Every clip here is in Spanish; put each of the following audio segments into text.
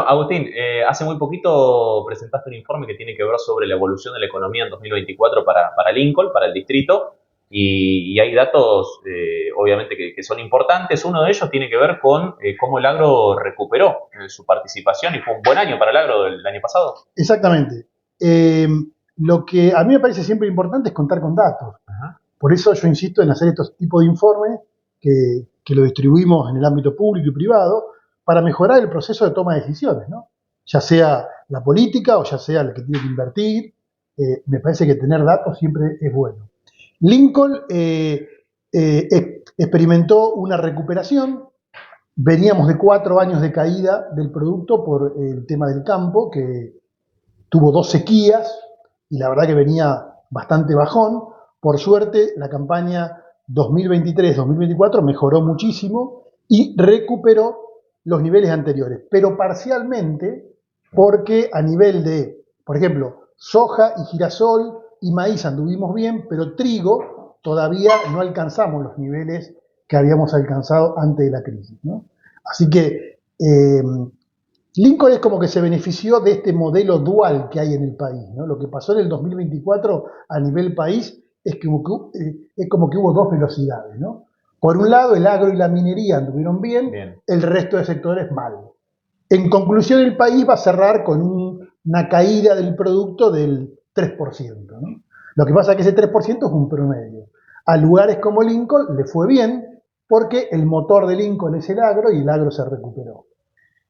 Agustín, hace muy poquito presentaste un informe que tiene que ver sobre la evolución de la economía en 2024 para Lincoln, para el distrito, y hay datos, obviamente, que son importantes. Uno de ellos tiene que ver con cómo el agro recuperó su participación y fue un buen año para el agro del año pasado. Exactamente. Eh, lo que a mí me parece siempre importante es contar con datos. Ajá. Por eso yo insisto en hacer estos tipos de informes que lo distribuimos en el ámbito público y privado para mejorar el proceso de toma de decisiones, ¿no? Ya sea la política o ya sea el que tiene que invertir. Me parece que tener datos siempre es bueno. Lincoln experimentó una recuperación. Veníamos de 4 años de caída del producto por el tema del campo, que tuvo 2 sequías y la verdad que venía bastante bajón. Por suerte, la campaña 2023-2024 mejoró muchísimo y recuperó los niveles anteriores, pero parcialmente porque a nivel de, por ejemplo, soja y girasol y maíz anduvimos bien, pero trigo todavía no alcanzamos los niveles que habíamos alcanzado antes de la crisis, ¿no? Así que Lincoln es como que se benefició de este modelo dual que hay en el país, ¿no? Lo que pasó en el 2024 a nivel país es como que hubo dos velocidades, ¿no? Por un lado, el agro y la minería anduvieron bien, Bien. el resto de sectores mal. En conclusión, el país va a cerrar con una caída del producto del 3%, ¿no? Lo que pasa es que ese 3% es un promedio. A lugares como Lincoln le fue bien porque el motor de Lincoln es el agro y el agro se recuperó.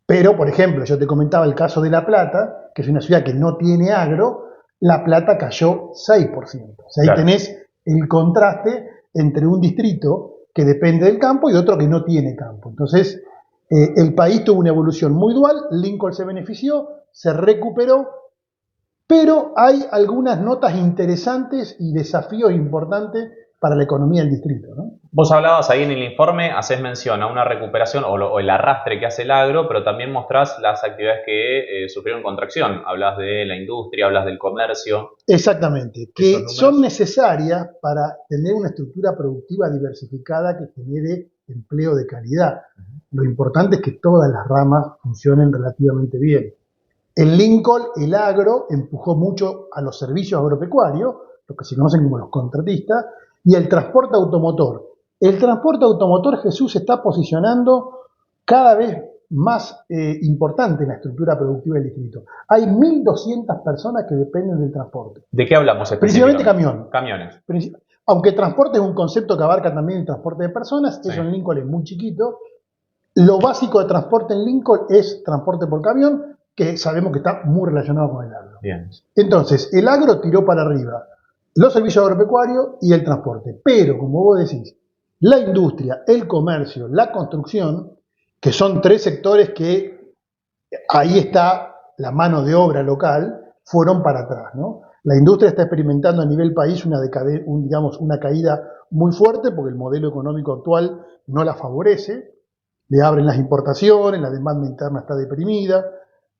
Pero, por ejemplo, yo te comentaba el caso de La Plata, que es una ciudad que no tiene agro. La Plata cayó 6%. O sea, ahí Claro. tenés el contraste entre un distrito que depende del campo y otro que no tiene campo. Entonces, el país tuvo una evolución muy dual. Lincoln se benefició, se recuperó, pero hay algunas notas interesantes y desafíos importantes para la economía del distrito, ¿no? Vos hablabas ahí en el informe, haces mención a una recuperación o el arrastre que hace el agro, pero también mostrás las actividades que sufrieron contracción. Hablas de la industria, hablas del comercio. Exactamente, Esos que son números. necesarias para tener una estructura productiva diversificada que genere empleo de calidad. Lo importante es que todas las ramas funcionen relativamente bien. En Lincoln, el agro empujó mucho a los servicios agropecuarios, lo que se conocen como los contratistas, y el transporte automotor. El transporte automotor, Jesús, se está posicionando cada vez más importante en la estructura productiva del distrito. Hay 1.200 personas que dependen del transporte. ¿De qué hablamos Principalmente específicamente? camión. Camiones. Aunque transporte es un concepto que abarca también el transporte de personas, Sí. eso en Lincoln es muy chiquito. Lo básico de transporte en Lincoln es transporte por camión, que sabemos que está muy relacionado con el agro. Bien. Entonces, el agro tiró para arriba los servicios agropecuarios y el transporte. Pero, como vos decís, la industria, el comercio, la construcción, que son tres sectores que ahí está la mano de obra local, fueron para atrás, ¿no? La industria está experimentando a nivel país una caída muy fuerte porque el modelo económico actual no la favorece. Le abren las importaciones, la demanda interna está deprimida.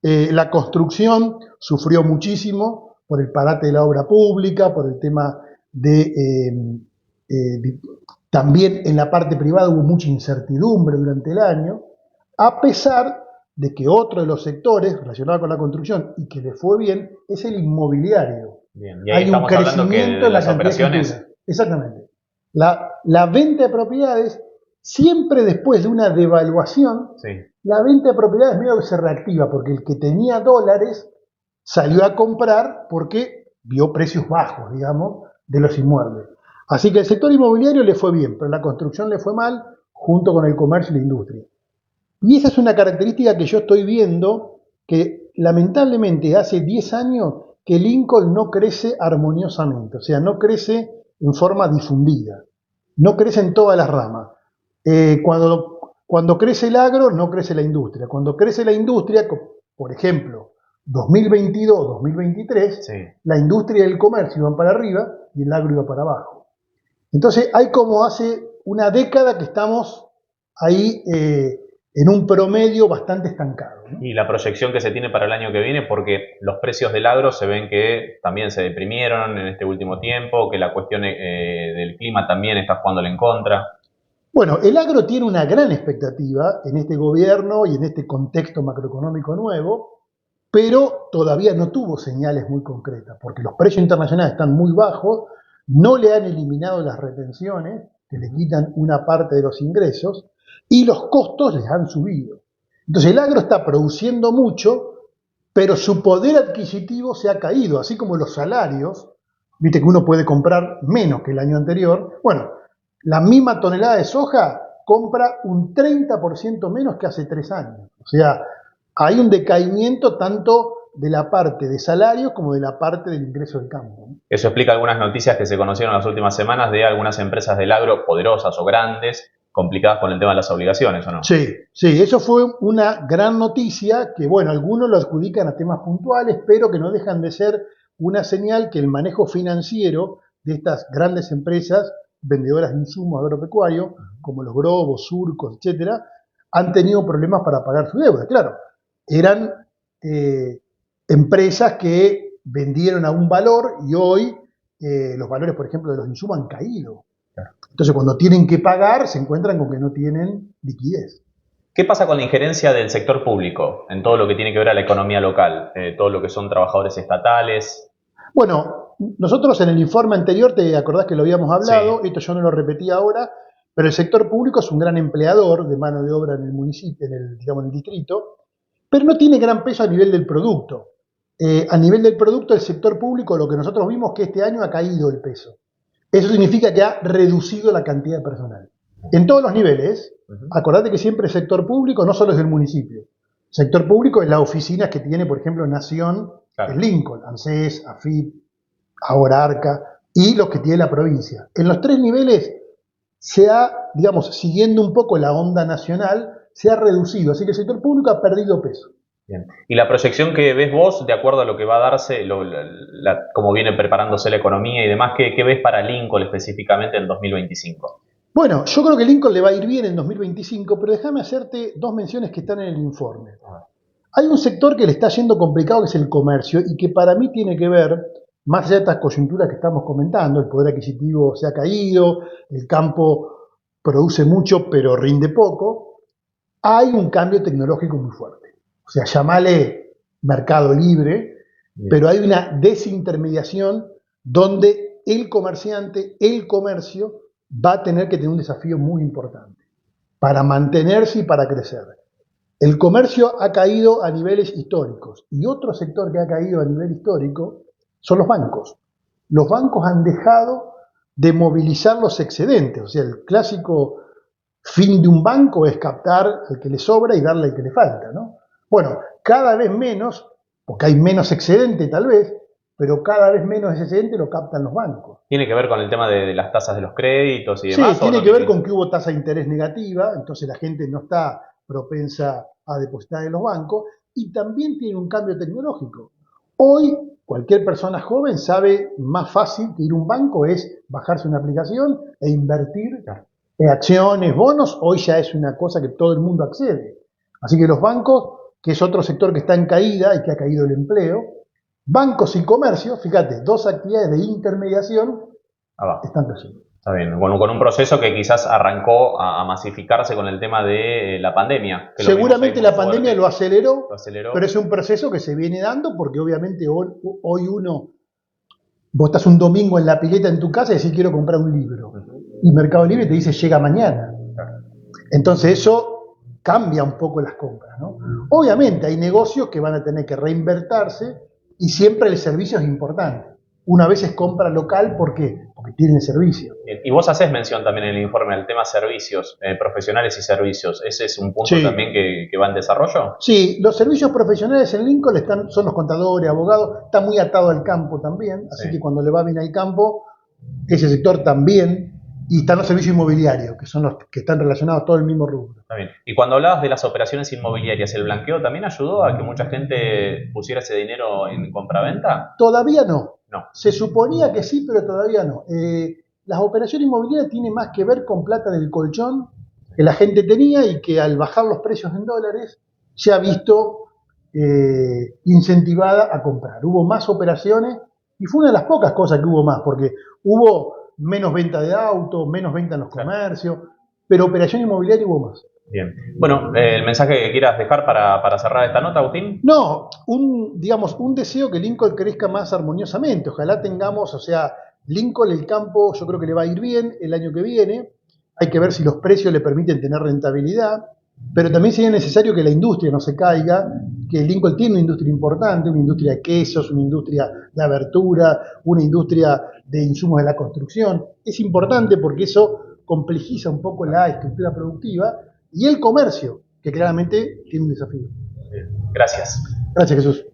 La construcción sufrió muchísimo por el parate de la obra pública, por el tema de también en la parte privada hubo mucha incertidumbre durante el año, a pesar de que otro de los sectores relacionados con la construcción y que le fue bien es el inmobiliario. Bien. Y ahí Hay un estamos hablando que crecimiento de en la las cantidad de operaciones. escrituras. Exactamente. La venta de propiedades, siempre después de una devaluación, Sí. la venta de propiedades medio que se reactiva, porque el que tenía dólares salió a comprar porque vio precios bajos, digamos, de los inmuebles. Así que el sector inmobiliario le fue bien, pero la construcción le fue mal, junto con el comercio y la industria. Y esa es una característica que yo estoy viendo, que lamentablemente hace 10 años que Lincoln no crece armoniosamente, o sea, no crece en forma difundida, no crece en todas las ramas. Cuando crece el agro, no crece la industria. Cuando crece la industria, por ejemplo, 2022-2023, Sí. la industria y el comercio iban para arriba y el agro iba para abajo. Entonces hay como hace una década que estamos ahí en un promedio bastante estancado, ¿no? Y la proyección que se tiene para el año que viene, porque los precios del agro se ven que también se deprimieron en este último tiempo, que la cuestión del clima también está jugándole en contra. Bueno, el agro tiene una gran expectativa en este gobierno y en este contexto macroeconómico nuevo, pero todavía no tuvo señales muy concretas, porque los precios internacionales están muy bajos, no le han eliminado las retenciones, que le quitan una parte de los ingresos, y los costos les han subido. Entonces el agro está produciendo mucho, pero su poder adquisitivo se ha caído, así como los salarios, viste que uno puede comprar menos que el año anterior. Bueno, la misma tonelada de soja compra un 30% menos que hace 3 años. O sea, hay un decaimiento tanto de la parte de salarios como de la parte del ingreso del campo, ¿no? Eso explica algunas noticias que se conocieron en las últimas semanas de algunas empresas del agro poderosas o grandes, complicadas con el tema de las obligaciones, ¿o no? Sí, sí, eso fue una gran noticia que, bueno, algunos lo adjudican a temas puntuales, pero que no dejan de ser una señal que el manejo financiero de estas grandes empresas vendedoras de insumos agropecuarios, como los Globos, Surcos, etcétera, han tenido problemas para pagar su deuda. Claro, eran empresas que vendieron a un valor y hoy los valores, por ejemplo, de los insumos han caído. Entonces, cuando tienen que pagar, se encuentran con que no tienen liquidez. ¿Qué pasa con la injerencia del sector público en todo lo que tiene que ver a la economía local? Todo lo que son trabajadores estatales. Bueno, nosotros en el informe anterior, te acordás que lo habíamos hablado, Sí. esto yo no lo repetí ahora, pero el sector público es un gran empleador de mano de obra en el municipio, digamos, en el distrito, pero no tiene gran peso a nivel del producto. A nivel del producto, el sector público, lo que nosotros vimos que este año ha caído el peso. Eso significa que ha reducido la cantidad de personal. En todos los niveles, acordate que siempre el sector público no solo es del municipio. Sector público es las oficinas que tiene, por ejemplo, Nación, Claro. el Lincoln, ANSES, AFIP, ahora ARCA, y los que tiene la provincia. En los 3 niveles se ha, digamos, siguiendo un poco la onda nacional, se ha reducido. Así que el sector público ha perdido peso. Bien. Y la proyección que ves vos, de acuerdo a lo que va a darse, cómo viene preparándose la economía y demás, ¿qué ves para Lincoln específicamente en 2025? Bueno, yo creo que Lincoln le va a ir bien en 2025, pero déjame hacerte 2 menciones que están en el informe. Hay un sector que le está yendo complicado, que es el comercio, y que para mí tiene que ver, más allá de estas coyunturas que estamos comentando, el poder adquisitivo se ha caído, el campo produce mucho pero rinde poco, hay un cambio tecnológico muy fuerte. O sea, llamale mercado libre, pero hay una desintermediación donde el comerciante, el comercio, va a tener que tener un desafío muy importante para mantenerse y para crecer. El comercio ha caído a niveles históricos y otro sector que ha caído a nivel histórico son los bancos. Los bancos han dejado de movilizar los excedentes, o sea, el clásico fin de un banco es captar al que le sobra y darle al que le falta, ¿no? Bueno, cada vez menos, porque hay menos excedente tal vez, pero cada vez menos ese excedente lo captan los bancos. ¿Tiene que ver con el tema de las tasas de los créditos y Sí, demás? tiene no que ver con que hubo tasa de interés negativa, entonces la gente no está propensa a depositar en los bancos, y también tiene un cambio tecnológico. Hoy, cualquier persona joven sabe más fácil que ir a un banco es bajarse una aplicación e invertir en acciones, bonos. Hoy ya es una cosa que todo el mundo accede. Así que los bancos, que es otro sector que está en caída y que ha caído el empleo, bancos y comercio, fíjate, 2 actividades de intermediación están creciendo. Está bien, bueno, con un proceso que quizás arrancó a masificarse con el tema de la pandemia. Seguramente la pandemia lo aceleró, aceleró, pero es un proceso que se viene dando porque obviamente hoy vos estás un domingo en la pileta en tu casa y decís quiero comprar un libro. Y Mercado Libre te dice llega mañana. Entonces eso cambia un poco las compras, ¿no? Obviamente hay negocios que van a tener que reinvertirse y siempre el servicio es importante. Una vez es compra local, ¿por qué? Porque tienen servicio. Y vos haces mención también en el informe al tema servicios, profesionales y servicios. ¿Ese es un punto también que va en desarrollo? Sí, los servicios profesionales en Lincoln son los contadores, abogados, está muy atado al campo también, así que cuando le va bien al campo, ese sector también. Y están los servicios inmobiliarios, que son los que están relacionados a todo el mismo rubro. Está bien. Y cuando hablabas de las operaciones inmobiliarias, ¿el blanqueo también ayudó a que mucha gente pusiera ese dinero en compraventa? Todavía no. No. Se suponía que sí, pero todavía no. Las operaciones inmobiliarias tienen más que ver con plata del colchón que la gente tenía y que al bajar los precios en dólares se ha visto incentivada a comprar. Hubo más operaciones y fue una de las pocas cosas que hubo más, porque hubo menos venta de autos, menos venta en los comercios, pero operación inmobiliaria hubo más. Bien. Bueno, el mensaje que quieras dejar para cerrar esta nota, Agustín. No, digamos, un deseo que Lincoln crezca más armoniosamente. Ojalá tengamos, o sea, Lincoln, el campo, yo creo que le va a ir bien el año que viene. Hay que ver si los precios le permiten tener rentabilidad, pero también sería necesario que la industria no se caiga, que Lincoln tiene una industria importante, una industria de quesos, una industria de abertura, una industria de insumos de la construcción. Es importante porque eso complejiza un poco la estructura productiva y el comercio, que claramente tiene un desafío. Gracias. Gracias, Jesús.